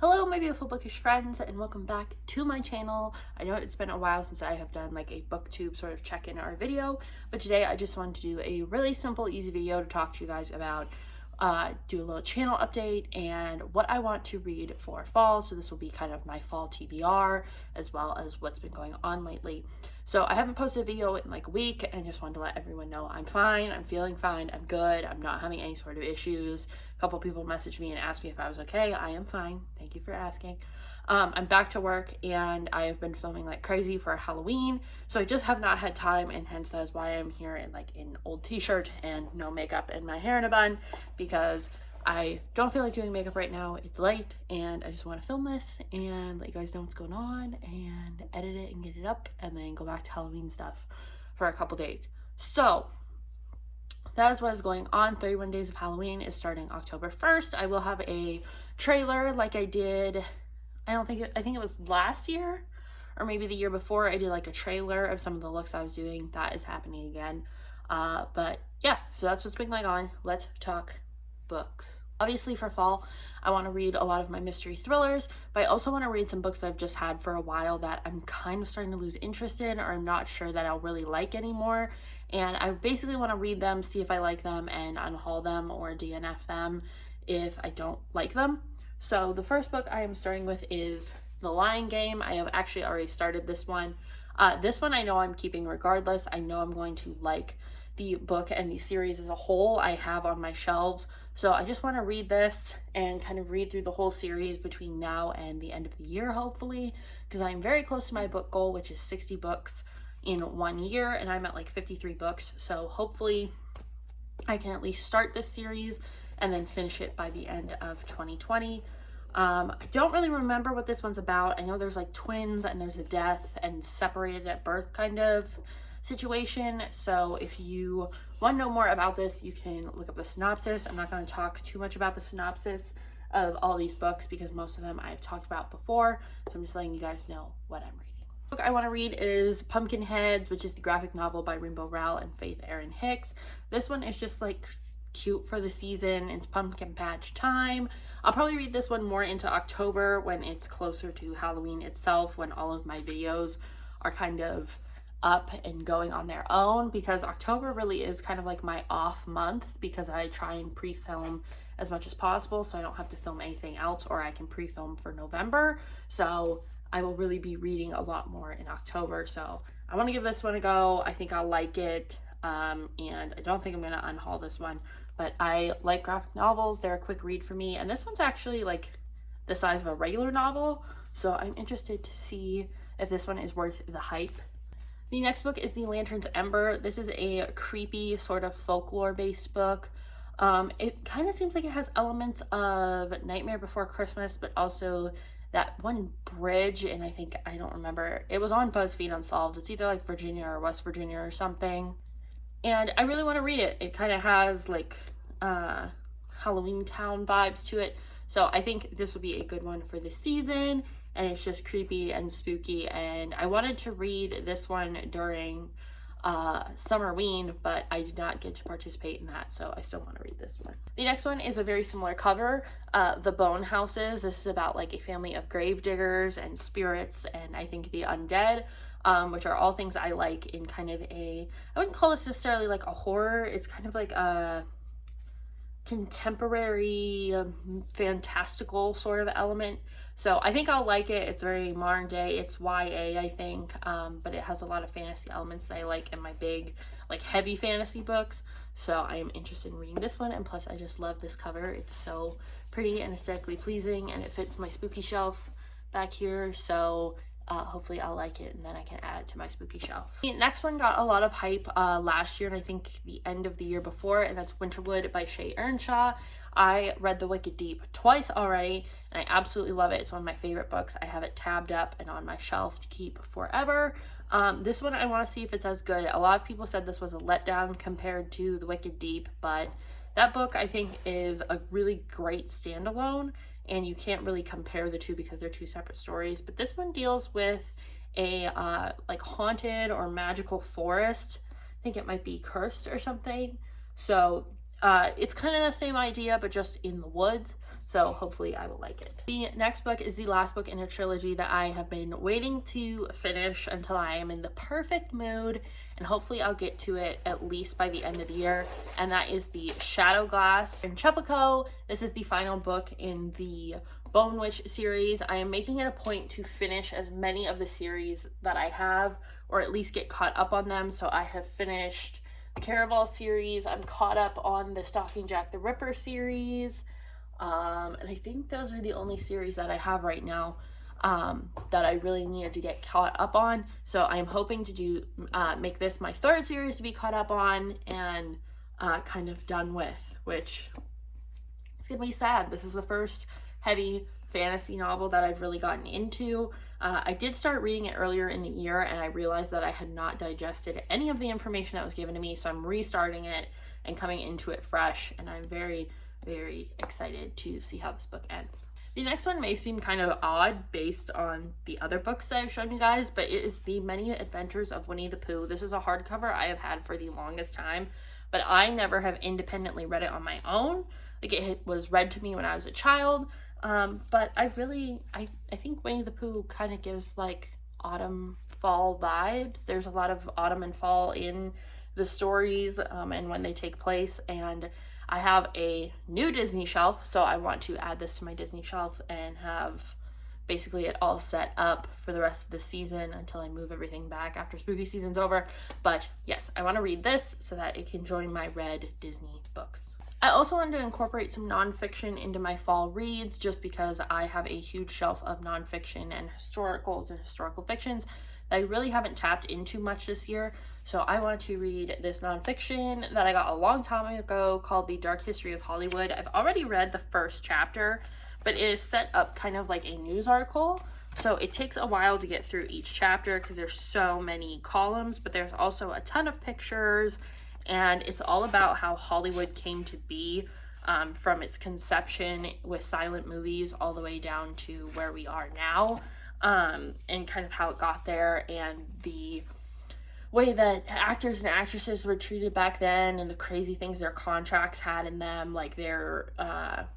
Hello my beautiful bookish friends, and welcome back to my channel. I know it's been a while since I have done like a booktube sort of check-in or video, but today I just wanted to do a really simple, easy video to talk to you guys about, do a little channel update and what I want to read for fall. So this will be kind of my fall TBR as well as what's been going on lately. So I haven't posted a video in like a week and just wanted to let everyone know I'm fine, I'm feeling fine, I'm good, I'm not having any sort of issues. A couple people messaged me and asked me if I was okay. I am fine. Thank you for asking. I'm back to work and I have been filming like crazy for Halloween, so I just have not had time, and hence that is why I'm here in like an old t-shirt and no makeup and my hair in a bun, because I don't feel like doing makeup right now. It's late and I just want to film this and let you guys know what's going on and edit it and get it up and then go back to Halloween stuff for a couple days. So that is what is going on. 31 Days of Halloween is starting October 1st. I will have a trailer like I did, I think it was last year or maybe the year before. I did like a trailer of some of the looks I was doing. That is happening again. But yeah, so that's what's been going on. Let's talk books. Obviously for fall, I want to read a lot of my mystery thrillers, but I also want to read some books I've just had for a while that I'm kind of starting to lose interest in, or I'm not sure that I'll really like anymore. And I basically want to read them, see if I like them, and unhaul them or DNF them if I don't like them. So the first book I am starting with is The Lying Game. I have actually already started this one. This one I know I'm keeping regardless. I know I'm going to like the book and the series as a whole. I have on my shelves. So I just want to read this and kind of read through the whole series between now and the end of the year, hopefully, because I'm very close to my book goal, which is 60 books in 1 year, and I'm at like 53 books. So hopefully I can at least start this series and then finish it by the end of 2020. I don't really remember what this one's about. I know there's like twins and there's a death and separated at birth kind of situation. So if you want to know more about this, you can look up the synopsis. I'm not going to talk too much about the synopsis of all these books because most of them I've talked about before. So I'm just letting you guys know what I'm reading. The book I want to read is Pumpkinheads, which is the graphic novel by Rainbow Rowell and Faith Erin Hicks. This one is just like cute for the season. It's pumpkin patch time. I'll probably read this one more into October when it's closer to Halloween itself, when all of my videos are kind of up and going on their own, because October really is kind of like my off month because I try and pre-film as much as possible so I don't have to film anything else, or I can pre-film for November. So I will really be reading a lot more in October. So I want to give this one a go. I think I'll like it. And I don't think I'm going to unhaul this one, but I like graphic novels. They're a quick read for me. And this one's actually like the size of a regular novel. So I'm interested to see if this one is worth the hype. The next book is The Lanterns Ember. This is a creepy sort of folklore-based book. It kind of seems like it has elements of Nightmare Before Christmas, but also that one bridge, and I don't remember. It was on BuzzFeed Unsolved. It's either like Virginia or West Virginia or something. And I really want to read it. It kind of has like Halloween Town vibes to it. So I think this would be a good one for the season. And it's just creepy and spooky. And I wanted to read this one during Summerween, but I did not get to participate in that. So I still want to read this one. The next one is a very similar cover, The Bone Houses. This is about like a family of grave diggers and spirits and I think the undead. Which are all things I like in kind of I wouldn't call this necessarily like a horror. It's kind of like a contemporary, fantastical sort of element. So I think I'll like it. It's very modern day. It's YA, I think, but it has a lot of fantasy elements that I like in my big, like heavy fantasy books. So I am interested in reading this one. And plus I just love this cover. It's so pretty and aesthetically pleasing, and it fits my spooky shelf back here. So hopefully I'll like it, and then I can add it to my spooky shelf. The next one got a lot of hype last year, and I think the end of the year before, and that's Winterwood by Shay Earnshaw. I read The Wicked Deep twice already, and I absolutely love it. It's one of my favorite books. I have it tabbed up and on my shelf to keep forever. This one I want to see if it's as good. A lot of people said this was a letdown compared to The Wicked Deep, but that book I think is a really great standalone, and you can't really compare the two because they're two separate stories. But this one deals with a like haunted or magical forest. I think it might be cursed or something. So it's kind of the same idea, but just in the woods. so hopefully I will like it. The next book is the last book in a trilogy that I have been waiting to finish until I am in the perfect mood, and hopefully I'll get to it at least by the end of the year, and that is the Shadow Glass in Chepico. This is the final book in the Bone Witch series. I am making it a point to finish as many of the series that I have, or at least get caught up on them. So I have finished the Caraval series, I'm caught up on the Stalking Jack the Ripper series, and I think those are the only series that I have right now that I really needed to get caught up on. So I'm hoping to do make this my third series to be caught up on and kind of done with, which it's gonna be sad. This is the first heavy fantasy novel that I've really gotten into. I did start reading it earlier in the year, and I realized that I had not digested any of the information that was given to me, so I'm restarting it and coming into it fresh, and I'm very, very excited to see how this book ends. The next one may seem kind of odd based on the other books that I've shown you guys, but it is The Many Adventures of Winnie the Pooh. This is a hardcover I have had for the longest time, but I never have independently read it on my own. Like, it was read to me when I was a child. But I think Winnie the Pooh kind of gives like autumn fall vibes. There's a lot of autumn and fall in the stories and when they take place, and I have a new Disney shelf, so I want to add this to my Disney shelf and have basically it all set up for the rest of the season until I move everything back after spooky season's over. But yes, I want to read this so that it can join my read Disney books. I also wanted to incorporate some nonfiction into my fall reads, just because I have a huge shelf of nonfiction and historicals and historical fictions that I really haven't tapped into much this year. So I want to read this nonfiction that I got a long time ago called The Dark History of Hollywood. I've already read the first chapter, but it is set up kind of like a news article. So it takes a while to get through each chapter because there's so many columns, but there's also a ton of pictures. And it's all about how Hollywood came to be from its conception with silent movies all the way down to where we are now, and kind of how it got there, and the way that actors and actresses were treated back then, and the crazy things their contracts had in them, like their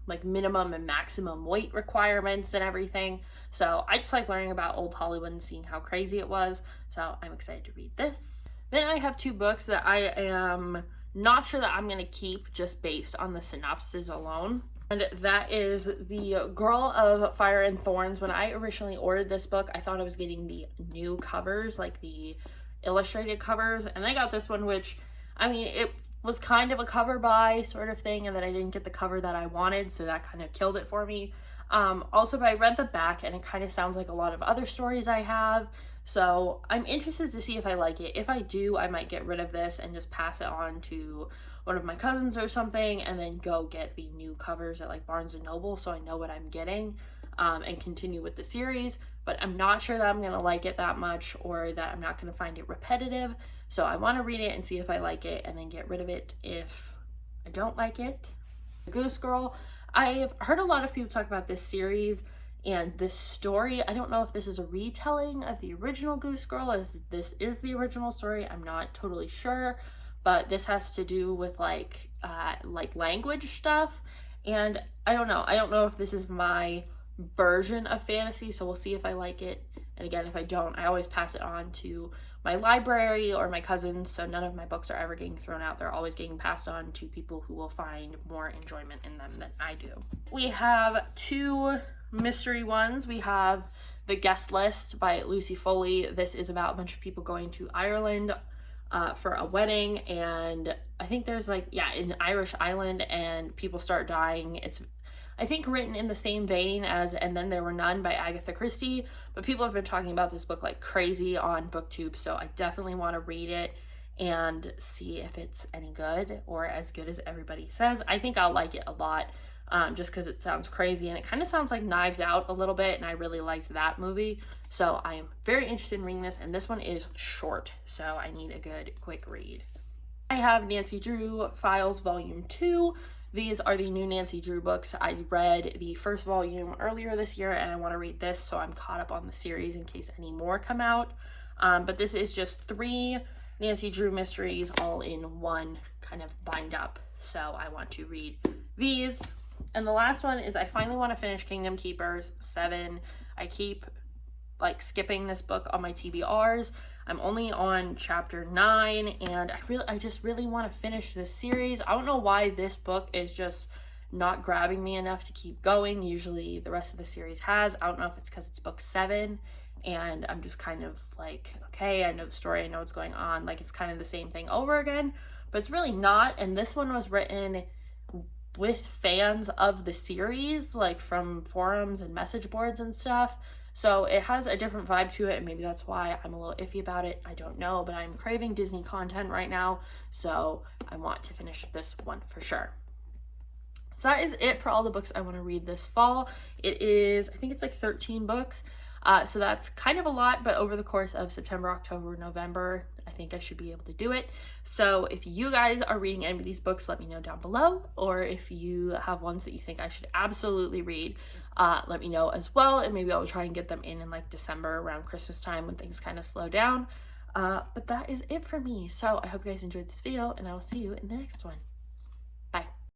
like minimum and maximum weight requirements and everything. So I just like learning about old Hollywood and seeing how crazy it was. So I'm excited to read this. Then I have two books that I am not sure that I'm going to keep just based on the synopsis alone. And that is The Girl of Fire and Thorns. When I originally ordered this book, I thought I was getting the new covers, like the illustrated covers. And I got this one, which, I mean, it was kind of a cover buy sort of thing, and then I didn't get the cover that I wanted, so that kind of killed it for me. Also, but I read the back, and it kind of sounds like a lot of other stories I have. So I'm interested to see if I like it. If I do, I might get rid of this and just pass it on to one of my cousins or something, and then go get the new covers at like Barnes & Noble so I know what I'm getting, and continue with the series. But I'm not sure that I'm going to like it that much, or that I'm not going to find it repetitive. So I want to read it and see if I like it, and then get rid of it if I don't like it. Goose Girl. I've heard a lot of people talk about this series and this story. I don't know if this is a retelling of the original Goose Girl, as this is the original story. I'm not totally sure, but this has to do with like language stuff, and I don't know. I don't know if this is my version of fantasy, so we'll see if I like it. And again, if I don't, I always pass it on to my library or my cousins, so none of my books are ever getting thrown out. They're always getting passed on to people who will find more enjoyment in them than I do. We have two mystery ones. We have The Guest List by Lucy Foley. This is about a bunch of people going to Ireland for a wedding, and I think there's like, yeah, an Irish island, and people start dying. It's, I think, written in the same vein as And Then There Were None by Agatha Christie, but people have been talking about this book like crazy on BookTube, so I definitely want to read it and see if it's any good, or as good as everybody says. I think I'll like it a lot, just because it sounds crazy, and it kind of sounds like Knives Out a little bit, and I really liked that movie. So I am very interested in reading this, and this one is short, so I need a good quick read. I have Nancy Drew Files Volume 2. These are the new Nancy Drew books. I read the first volume earlier this year, and I want to read this, so I'm caught up on the series in case any more come out. But this is just 3 Nancy Drew mysteries all in one kind of bind up, so I want to read these. And the last one is I finally want to finish Kingdom Keepers 7. I keep like skipping this book on my TBRs. I'm only on chapter 9, and I just really want to finish this series. I don't know why this book is just not grabbing me enough to keep going. Usually the rest of the series has. I don't know if it's because it's book 7 and I'm just kind of like, okay, I know the story, I know what's going on, like it's kind of the same thing over again, but it's really not. And this one was written with fans of the series, like from forums and message boards and stuff, so it has a different vibe to it, and maybe that's why I'm a little iffy about it. I don't know, but I'm craving Disney content right now, so I want to finish this one for sure. So that is it for all the books I want to read this fall. It is, I think it's like 13 books. So that's kind of a lot, but over the course of September, October, November, I think I should be able to do it. So if you guys are reading any of these books, let me know down below. Or if you have ones that you think I should absolutely read, let me know as well. And maybe I'll try and get them in like December around Christmas time when things kind of slow down. But that is it for me. So I hope you guys enjoyed this video, and I will see you in the next one.